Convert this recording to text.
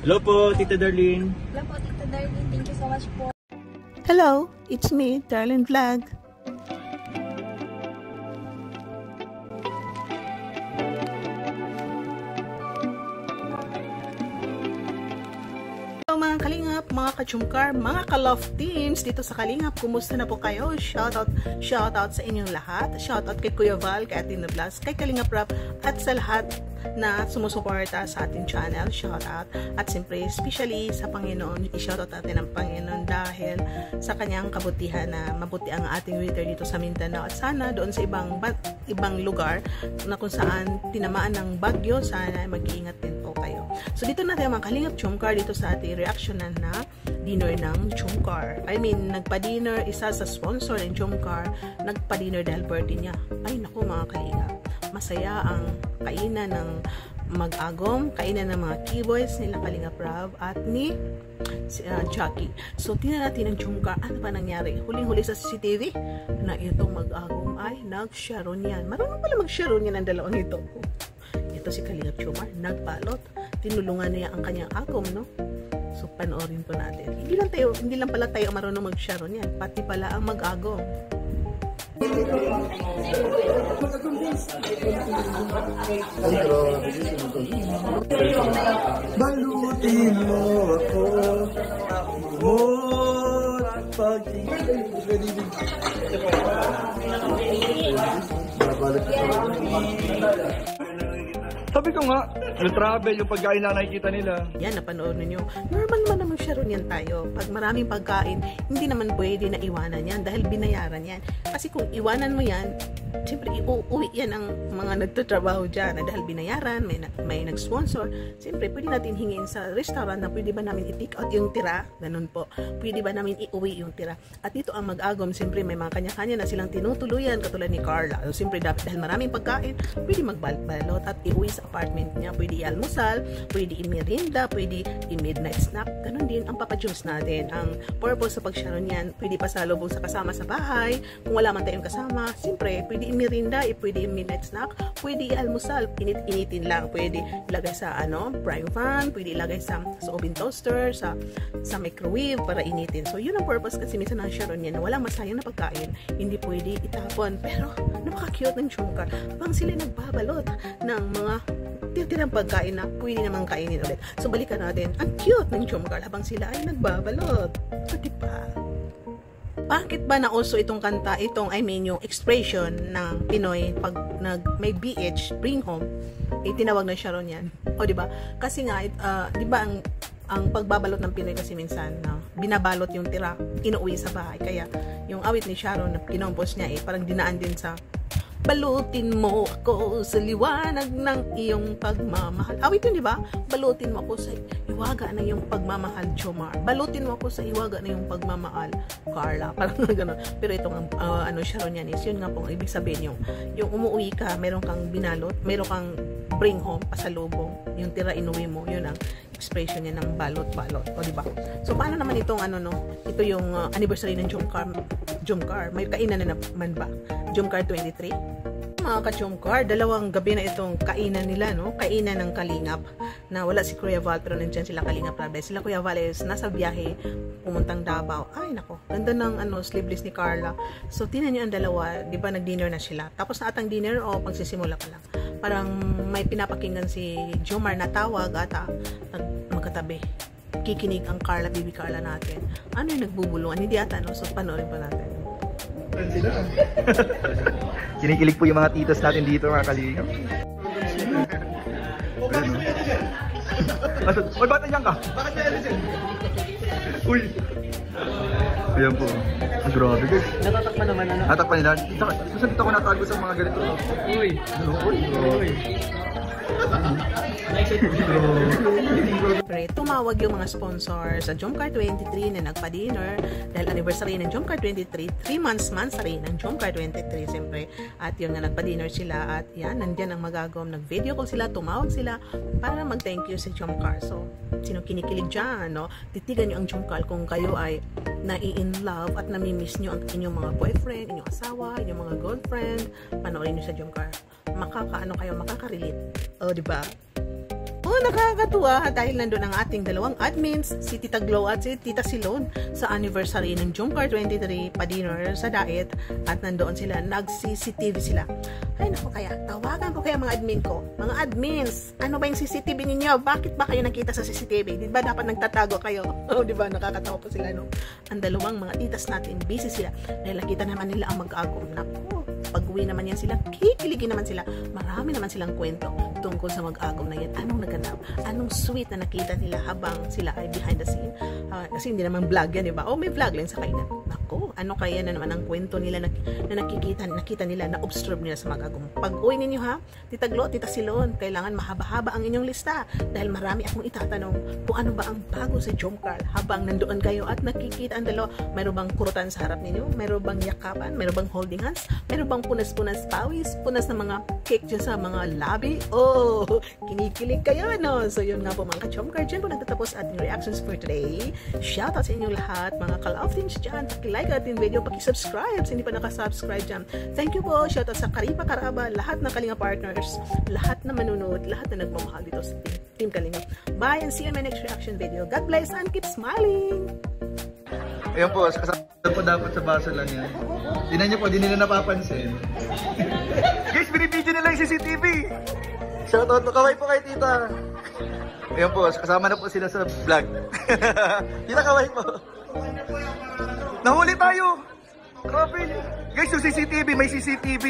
Hello po, Tita Darlene. Hello po, Tita Darlene. Thank you so much po. Hello, it's me, Darlene Vlog. Mga kalingap, mga kachungkar, mga ka-love teams dito sa Kalingap, kumusta na po kayo? Shoutout sa inyong lahat. Shoutout kay Kuya Val, kay Ate Nablas, kay Kalingap Rap, at sa lahat na sumusuporta sa ating channel. Shoutout. At siyempre, especially sa Panginoon, i-shoutout natin ang Panginoon dahil sa kanyang kabutihan na mabuti ang ating weather dito sa Mindanao. At sana doon sa ibang lugar na kung saan tinamaan ng bagyo, sana mag-iingat din po kayo. So dito natin mga Kalingap Chungkar dito sa ating reactionan na dinner ng Chungkar. I mean, nagpa-dinner, isa sa sponsor ng Chungkar, nagpa-dinner dahil birthday niya. Ay naku mga Kalingap, masaya ang kainan ng mag-agom, kainan ng mga keyboys nila Kalingap Rab at ni Jackie. So tingnan natin ang Chungkar, ano pa nangyari? Huling-huli sa CCTV na itong mag-agom ay nag-sharon yan. Marunong pala mag-sharon yan ang dalawang ito. Ito si Kalingap Chungkar, nagbalot. Tinulungan niya ang kanyang agom, no? So panoorin po natin. Hindi lang pala tayo marunong mag-sharon yan, pati pala ang mag-agom. Balutin mo ako, amor at pag-ibig. Sabi ko nga, yung travel, yung pagkain na nakikita nila. Yan, napanood ninyo. Normal naman naman sharon yan tayo. Pag maraming pagkain, hindi naman pwede na iwanan yan dahil binayaran yan. Kasi kung iwanan mo yan, siyempre iuwi yan ang mga nagtatrabaho dyan na dahil binayaran, may nag-sponsor. Siyempre, pwede natin hingin sa restaurant na pwede ba namin i-take out yung tira? Ganun po. Pwede ba namin iuwi yung tira? At dito ang mag-agom, siyempre may mga kanya-kanya na silang tinutuluyan katulad ni Carla. So, siyempre, dahil maraming pagkain, pwede magbalot at iuwi sa apartment niya. Pwede i-almusal, pwede i-merienda, pwede i-midnight snack. Ganun din ang papajuice natin. Ang purpose sa pag-sharon yan, pwede pasalubong sa kasama sa bahay. Kung wala man tayong kasama, siyempre, pwede i-merienda, pwede i-midnight snack, pwede i-almusal, init-initin lang. Pwede ilagay sa frying pan, pwede ilagay sa oven toaster, sa microwave para initin. So, yun ang purpose kasi minsan ng sharon yan na walang masayang na pagkain, hindi pwede itapon. Pero, napaka-cute ng Chungkar. Pang sila nagbabalot ng mga tirang pagkain na pwede namang kainin ulit. So, balikan natin. Ang cute ng Chungkar habang sila ay nagbabalot. O, diba? Bakit ba nauso itong kanta, yung expression ng Pinoy pag may BH, bring home, tinawag na sharon yan. O, diba? Kasi nga, diba ang pagbabalot ng Pinoy kasi minsan, binabalot yung tira, inuwi sa bahay. Kaya, yung awit ni Sharon na kinompos niya, parang dinaan din sa balutin mo ako sa liwanag ng iyong pagmamahal. Awit yun, di ba? Balutin mo ako sa iwaga na iyong pagmamahal, Jomar. Balutin mo ako sa iwaga na iyong pagmamahal, Carla. Parang gano'n. Pero itong Sharon yan is, yun nga po, ibig sabihin yung umuwi ka, meron kang binalot, meron kang bring home, pasalubong, yung tira inuwi mo, yun ang expression niya ng balot-balot. O, diba? So, paano naman itong ito yung anniversary ng Chungkar. May kainan na naman ba? Chungkar 23? Mga ka-Chungkar, dalawang gabi na itong kainan nila, no? Kainan ng Kalingap na wala si Kuya Val, pero nandyan sila Kalingap Rabay. Sila Kuya Val is nasa biyahe, pumuntang Davao. Ay, nako. Ganda ng sleeveless ni Carla. So, tinan nyo ang dalawa, di ba nag-dinner na sila? Tapos na atang dinner o pagsisimula pa lang? Parang may pinapakinggan si Jomar na tawag at magkatabi. Kikinig ang Baby Carla natin. Ano yung nagbubulungan? Hindi ata, no? So, panoorin pa natin. Kinikilig po yung mga titos natin dito, mga Kalingap. Uy, ba't nandiyan ka? Bakit may alisin? Uy! Ayan po. Ang grabe guys. Natatakpan naman Natatakpan nila. Susunod ako natago sa mga ganito. Uy! Uy! Tumawag yung mga sponsor sa Chungkar 23 na nagpa-dinner dahil anniversary ng Chungkar 23, 3 months rin ng Chungkar 23 siyempre. At yun nga nagpa-dinner sila at yan, nandyan ang magagawang nag-video call sila, tumawag sila para mag-thank you sa Chungkar. So, sino kinikilig dyan, no? Titigan nyo ang Chungkar kung kayo ay nai-in-love at nami-miss nyo ang inyong mga boyfriend, inyong asawa, inyong mga girlfriend, panoorin nyo sa Chungkar. Makaka-relate. O, diba? nakakatuwa dahil nandun ang ating dalawang admins, si Tita Glow at si Tita Silon sa anniversary ng Jumcar 23 pa-dinner sa Diet at nandoon sila, nag-CCTV sila. Ay naku, kaya tawagan ko kaya mga admin ko. Mga admins, ano ba yung CCTV ninyo? Bakit ba kayo nakita sa CCTV? Di ba dapat nagtatago kayo? O di ba nakakatawa po sila, no? Ang dalawang mga titas natin, busy sila dahil nakita naman nila ang mag-agom. Naku, pag-uwi naman yan sila, kikiligin naman sila. Marami naman silang kwento tungkol sa mag-agom na yan. Anong naganap? Anong sweet na nakita nila habang sila ay behind the scene? Kasi hindi naman vlog yan, diba? O may vlog lang sa kainan. Naku, ano kaya na naman ang kwento nila na nakita nila, na observe nila sa mag-agom. Pag-uwi ninyo ha, Tita Glo, Tita Silon, kailangan mahaba-haba ang inyong lista dahil marami akong itatanong kung ano ba ang bago sa Jumcar habang nandoon kayo at nakikita ang dalawa. Mayroon bang kurutan sa harap ninyo? Mayroon bang yakapan? Mayroon bang holding hands? Mayroon bang punas-punas pawis? Punas ng mga cake dyan sa mga labi? Oh, kinikilig kayo, no? So yun nga po mga ka-Jumcar, dyan po nagtatapos ating reactions for today. Shoutout sa inyong lahat, mga ka-Laughtings dyan. Paki-like ating video, paki-subscribe sa hindi pa nakasubscribe dyan. Thank you po. Shoutout sa Karipa Karaba, lahat ng Kalinga partners, lahat na manunod, lahat na nagmamahal dito sa Team Kalinga. Bye and see you in my next reaction video. God bless and keep smiling! Ayan po, kasama po dapat sa baso lang yan. Tingnan niyo po, di nila napapansin. Guys, binibidyo nila yung CCTV! Shoutout po, kaway po kay tita! Ayan po, kasama na po sila sa vlog. Tita, kaway po! Nahuli tayo! Grabe! Guys, yung CCTV, may CCTV!